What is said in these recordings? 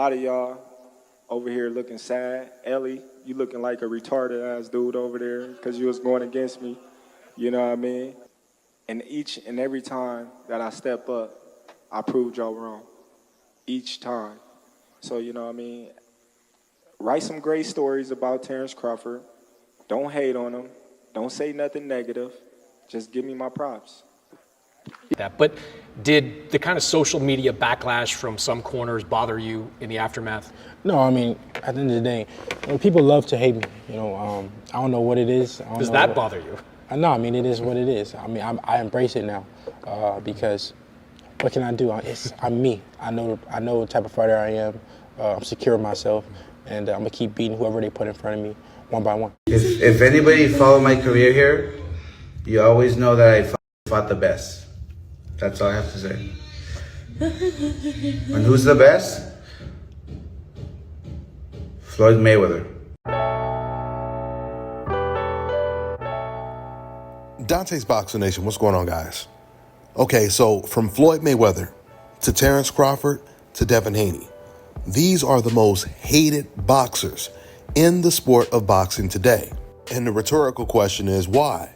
lot of y'all over here looking sad. Ellie, you looking like a retarded ass dude over there because you was going against me. You know what I mean? And each and every time that I step up, I proved y'all wrong. Each time. So, you know what I mean? Write some great stories about Terrence Crawford. Don't hate on him. Don't say nothing negative. Just give me my props. But did the kind of social media backlash from some corners bother you in the aftermath? No, I mean, at the end of the day, people love to hate me. I don't know what it is. Does that bother you? No, I mean, it is what it is. I mean, I embrace it now because what can I do? I'm me. I know the type of fighter I am. I'm secure in myself, and I'm gonna keep beating whoever they put in front of me, one by one. If anybody followed my career here, you always know that I fought the best. That's all I have to say. And who's the best? Floyd Mayweather. Dante's Boxing Nation, what's going on, guys? Okay, so from Floyd Mayweather to Terrence Crawford to Devin Haney, these are the most hated boxers in the sport of boxing today. And the rhetorical question is, why?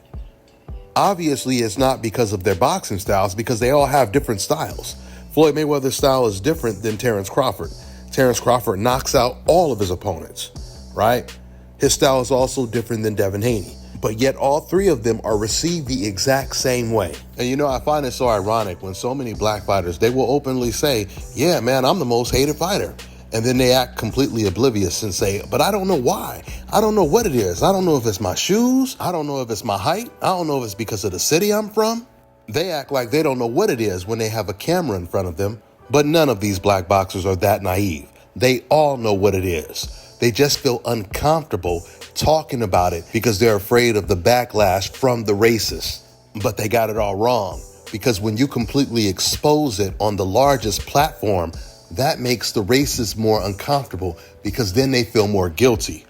Obviously, it's not because of their boxing styles, because they all have different styles. Floyd Mayweather's style is different than Terrence Crawford. Terrence Crawford knocks out all of his opponents, right? His style is also different than Devin Haney. But yet all three of them are received the exact same way. And I find it so ironic when so many black fighters, they will openly say, yeah, man, I'm the most hated fighter. And then they act completely oblivious and say, but I don't know why. I don't know what it is. I don't know if it's my shoes. I don't know if it's my height. I don't know if it's because of the city I'm from. They act like they don't know what it is when they have a camera in front of them. But none of these black boxers are that naive. They all know what it is. They just feel uncomfortable talking about it because they're afraid of the backlash from the racists. But they got it all wrong, because when you completely expose it on the largest platform, that makes the racists more uncomfortable because then they feel more guilty.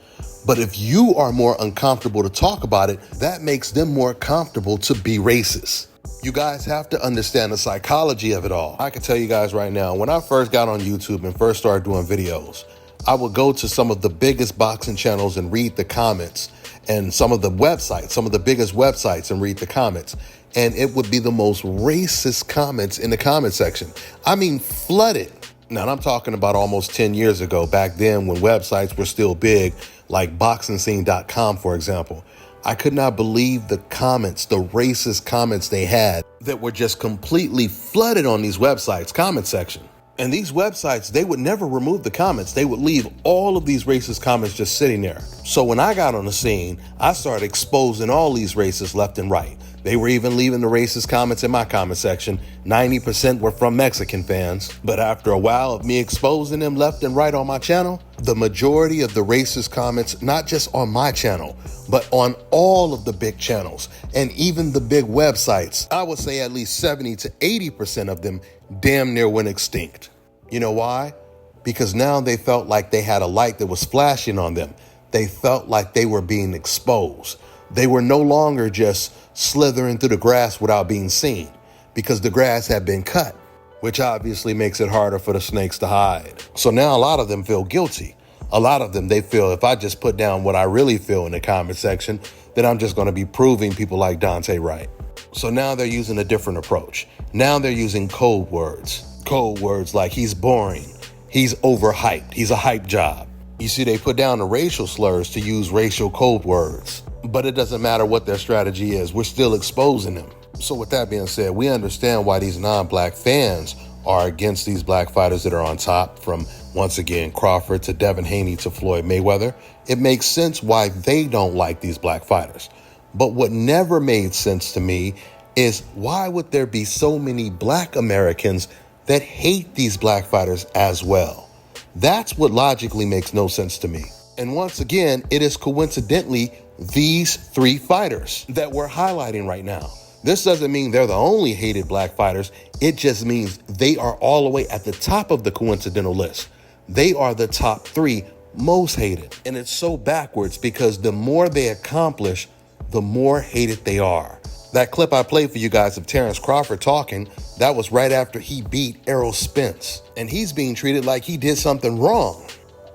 But if you are more uncomfortable to talk about it, that makes them more comfortable to be racist. You guys have to understand the psychology of it all. I can tell you guys right now, when I first got on YouTube and first started doing videos, I would go to some of the biggest boxing channels and read the comments, and some of the websites, some of the biggest websites, and read the comments. And it would be the most racist comments in the comment section. I mean, flooded. Now, I'm talking about almost 10 years ago, back then when websites were still big, like boxingscene.com, for example. I could not believe the comments, the racist comments they had that were just completely flooded on these websites' comment section. And these websites, they would never remove the comments. They would leave all of these racist comments just sitting there. So when I got on the scene, I started exposing all these racists left and right. They were even leaving the racist comments in my comment section. 90% were from Mexican fans. But after a while of me exposing them left and right on my channel, the majority of the racist comments, not just on my channel, but on all of the big channels and even the big websites, I would say at least 70 to 80% of them damn near went extinct. You know why? Because now they felt like they had a light that was flashing on them. They felt like they were being exposed. They were no longer just slithering through the grass without being seen, because the grass had been cut, which obviously makes it harder for the snakes to hide. So now a lot of them feel guilty. A lot of them, they feel if I just put down what I really feel in the comment section, then I'm just going to be proving people like Dante right. So now they're using a different approach. Now they're using code words. Code words like he's boring, he's overhyped, he's a hype job. You see, they put down the racial slurs to use racial code words. But it doesn't matter what their strategy is, we're still exposing them. So with that being said, we understand why these non-black fans are against these black fighters that are on top, from, once again, Crawford to Devin Haney to Floyd Mayweather. It makes sense why they don't like these black fighters. But what never made sense to me is, why would there be so many black Americans that hate these black fighters as well? That's what logically makes no sense to me. And once again, it is coincidentally these three fighters that we're highlighting right now. This doesn't mean they're the only hated black fighters. It just means they are all the way at the top of the coincidental list. They are the top three most hated. And it's so backwards, because the more they accomplish, the more hated they are. That clip I played for you guys of Terrence Crawford talking, that was right after he beat Errol Spence. And he's being treated like he did something wrong.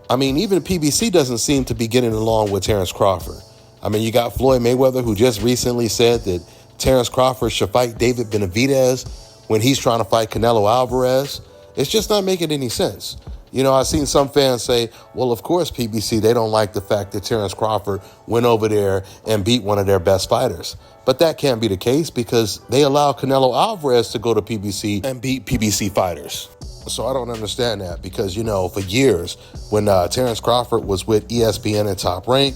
I mean, even PBC doesn't seem to be getting along with Terrence Crawford. I mean, you got Floyd Mayweather, who just recently said that Terrence Crawford should fight David Benavidez when he's trying to fight Canelo Alvarez. It's just not making any sense. You know, I've seen some fans say, well, of course, PBC, they don't like the fact that Terrence Crawford went over there and beat one of their best fighters. But that can't be the case because they allow Canelo Alvarez to go to PBC and beat PBC fighters. So I don't understand that because, you know, for years when Terrence Crawford was with ESPN and Top Rank,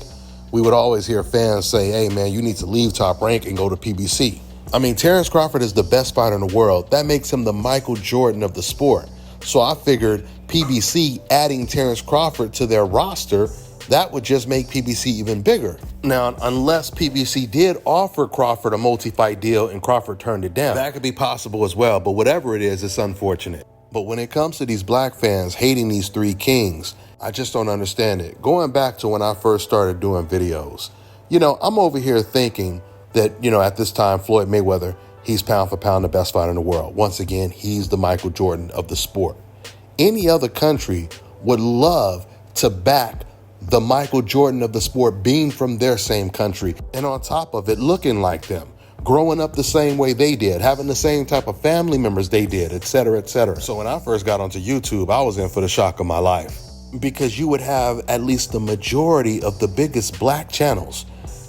we would always hear fans say, hey, man, you need to leave Top Rank and go to PBC. I mean, Terrence Crawford is the best fighter in the world. That makes him the Michael Jordan of the sport. So I figured PBC adding Terrence Crawford to their roster, that would just make PBC even bigger. Now, unless PBC did offer Crawford a multi-fight deal and Crawford turned it down, that could be possible as well. But whatever it is, it's unfortunate. But when it comes to these black fans hating these three kings, I just don't understand it. Going back to when I first started doing videos, you know, I'm over here thinking that, you know, at this time, Floyd Mayweather, he's pound for pound the best fighter in the world. Once again, he's the Michael Jordan of the sport. Any other country would love to back the Michael Jordan of the sport being from their same country. And on top of it, looking like them, growing up the same way they did, having the same type of family members they did, et cetera, et cetera. So when I first got onto YouTube, I was in for the shock of my life because you would have at least the majority of the biggest black channels.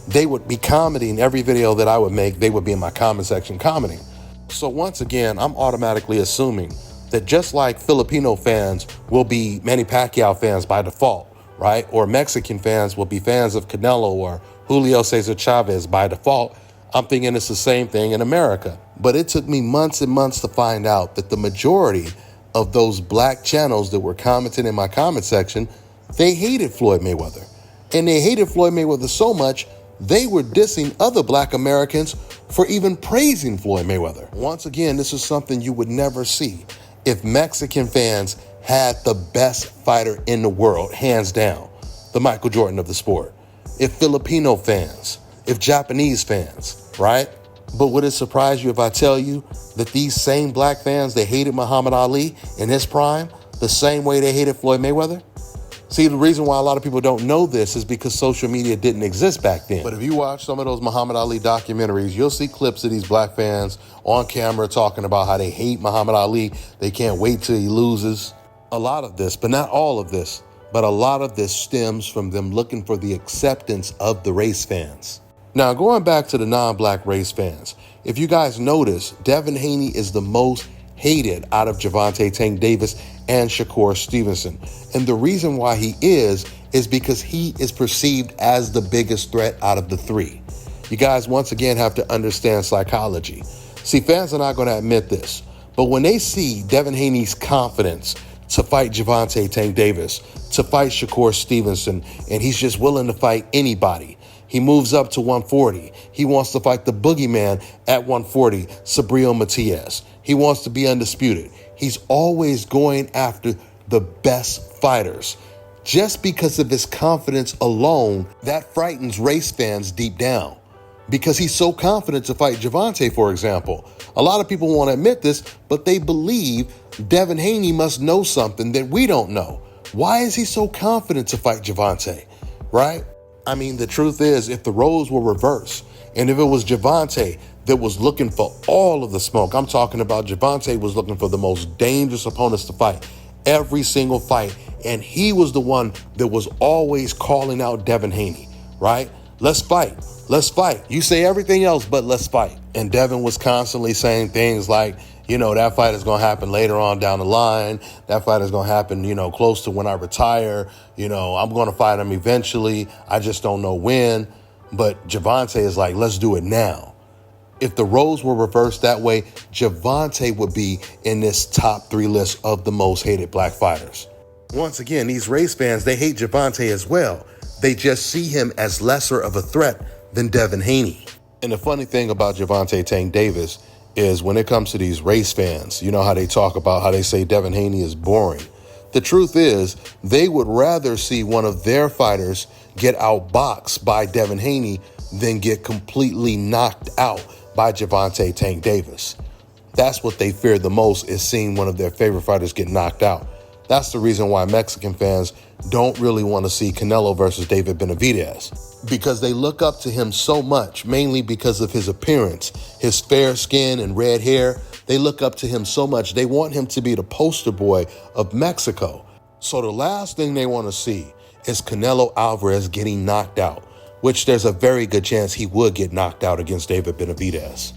They would be commenting every video that I would make. They would be in my comment section commenting. So once again, I'm automatically assuming that just like Filipino fans will be Manny Pacquiao fans by default, right? Or Mexican fans will be fans of Canelo or Julio Cesar Chavez by default, I'm thinking it's the same thing in America. But it took me months and months to find out that the majority of those black channels that were commenting in my comment section, they hated Floyd Mayweather. And they hated Floyd Mayweather so much, they were dissing other black Americans for even praising Floyd Mayweather. Once again, this is something you would never see if Mexican fans had the best fighter in the world, hands down, the Michael Jordan of the sport. If Filipino fans, if Japanese fans, right? But would it surprise you if I tell you that these same black fans, they hated Muhammad Ali in his prime the same way they hated Floyd Mayweather? See, the reason why a lot of people don't know this is because social media didn't exist back then. But if you watch some of those Muhammad Ali documentaries, you'll see clips of these black fans on camera talking about how they hate Muhammad Ali. They can't wait till he loses. A lot of this, but not all of this, but a lot of this stems from them looking for the acceptance of the race fans. Now, going back to the non-black race fans, if you guys notice, Devin Haney is the most hated out of Gervonta Tank Davis and Shakur Stevenson. And the reason why he is because he is perceived as the biggest threat out of the three. You guys, once again, have to understand psychology. See, fans are not going to admit this, but when they see Devin Haney's confidence to fight Gervonta Tank Davis, to fight Shakur Stevenson, and he's just willing to fight anybody. He moves up to 140. He wants to fight the boogeyman at 140, Sabril Matias. He wants to be undisputed. He's always going after the best fighters. Just because of his confidence alone, that frightens race fans deep down. Because he's so confident to fight Gervonta, for example. A lot of people won't admit this, but they believe Devin Haney must know something that we don't know. Why is he so confident to fight Gervonta, right? I mean, the truth is, if the roles were reversed, and if it was Gervonta that was looking for all of the smoke, I'm talking about Gervonta was looking for the most dangerous opponents to fight every single fight, and he was the one that was always calling out Devin Haney, right? Let's fight. Let's fight. You say everything else, but let's fight. And Devin was constantly saying things like, you know, that fight is going to happen later on down the line. That fight is going to happen, you know, close to when I retire. You know, I'm going to fight him eventually. I just don't know when. But Gervonta is like, let's do it now. If the roles were reversed that way, Gervonta would be in this top 3 list of the most hated black fighters. Once again, these race fans, they hate Gervonta as well. They just see him as lesser of a threat than Devin Haney. And the funny thing about Gervonta Tank Davis is when it comes to these race fans, you know how they talk about how they say Devin Haney is boring. The truth is, they would rather see one of their fighters get outboxed by Devin Haney than get completely knocked out by Gervonta Tank Davis. That's what they fear the most, is seeing one of their favorite fighters get knocked out. That's the reason why Mexican fans don't really want to see Canelo versus David Benavidez, because they look up to him so much, mainly because of his appearance, his fair skin and red hair. They look up to him so much. They want him to be the poster boy of Mexico. So the last thing they want to see is Canelo Alvarez getting knocked out, which there's a very good chance he would get knocked out against David Benavidez.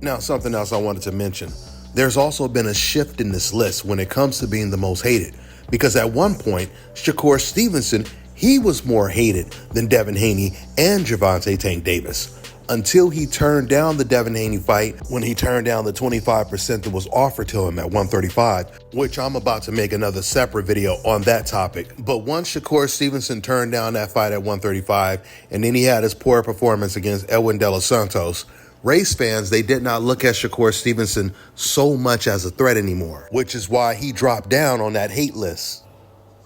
Now, something else I wanted to mention. There's also been a shift in this list when it comes to being the most hated, because at one point, Shakur Stevenson, he was more hated than Devin Haney and Gervonta Tank Davis, until he turned down the Devin Haney fight, when he turned down the 25% that was offered to him at 135, which I'm about to make another separate video on that topic. But once Shakur Stevenson turned down that fight at 135, and then he had his poor performance against Edwin De Los Santos, race fans, they did not look at Shakur Stevenson so much as a threat anymore, which is why he dropped down on that hate list.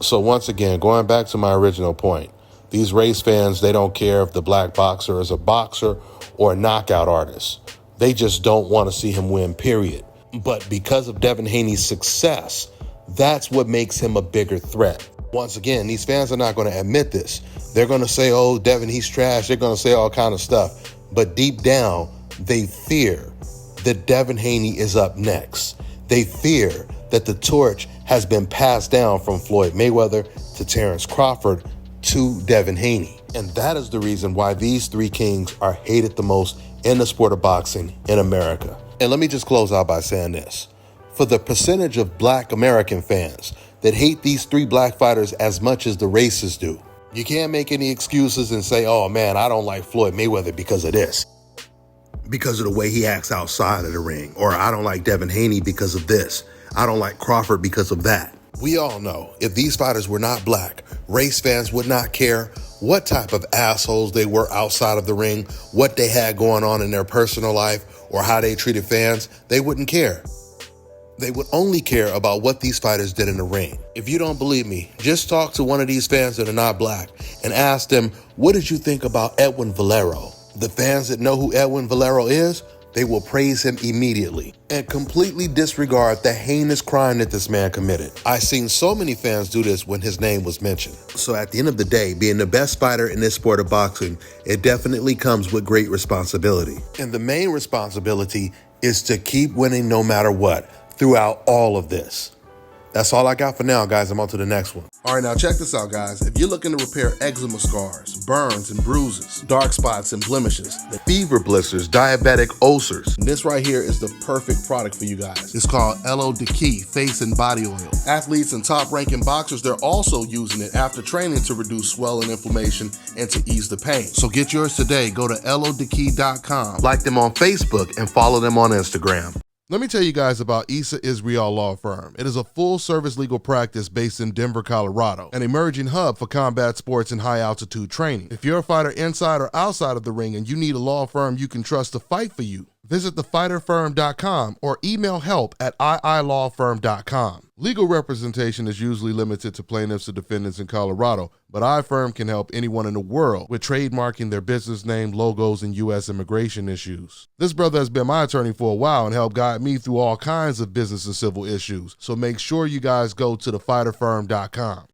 So once again, going back to my original point, these race fans, they don't care if the black boxer is a boxer or a knockout artist. They just don't want to see him win, period. But because of Devin Haney's success, that's what makes him a bigger threat. Once again, these fans are not going to admit this. They're going to say, oh, Devin, he's trash. They're going to say all kind of stuff. But deep down, they fear that Devin Haney is up next. They fear that the torch has been passed down from Floyd Mayweather to Terrence Crawford to Devin Haney. And that is the reason why these three kings are hated the most in the sport of boxing in America. And let me just close out by saying this. For the percentage of black American fans that hate these three black fighters as much as the racists do, you can't make any excuses and say, oh man, I don't like Floyd Mayweather because of this, because of the way he acts outside of the ring, or I don't like Devin Haney because of this, I don't like Crawford because of that. We all know if these fighters were not black, race fans would not care what type of assholes they were outside of the ring, what they had going on in their personal life, or how they treated fans. They wouldn't care. They would only care about what these fighters did in the ring. If you don't believe me, just talk to one of these fans that are not black and ask them, what did you think about Edwin Valero? The fans that know who Edwin Valero is, they will praise him immediately and completely disregard the heinous crime that this man committed. I've seen so many fans do this when his name was mentioned. So at the end of the day, being the best fighter in this sport of boxing, it definitely comes with great responsibility. And the main responsibility is to keep winning no matter what throughout all of this. That's all I got for now, guys. I'm on to the next one. All right, now check this out, guys. If you're looking to repair eczema scars, burns and bruises, dark spots and blemishes, fever blisters, diabetic ulcers, this right here is the perfect product for you guys. It's called LO Key Face and Body Oil. Athletes and top-ranking boxers, they're also using it after training to reduce swelling, inflammation, and to ease the pain. So get yours today. Go to lodekey.com, like them on Facebook, and follow them on Instagram. Let me tell you guys about Issa Israel Law Firm. It is a full-service legal practice based in Denver, Colorado, an emerging hub for combat sports and high-altitude training. If you're a fighter inside or outside of the ring and you need a law firm you can trust to fight for you, visit thefighterfirm.com or email help@iilawfirm.com. Legal representation is usually limited to plaintiffs or defendants in Colorado, but iFirm can help anyone in the world with trademarking their business name, logos, and U.S. immigration issues. This brother has been my attorney for a while and helped guide me through all kinds of business and civil issues, so make sure you guys go to thefighterfirm.com.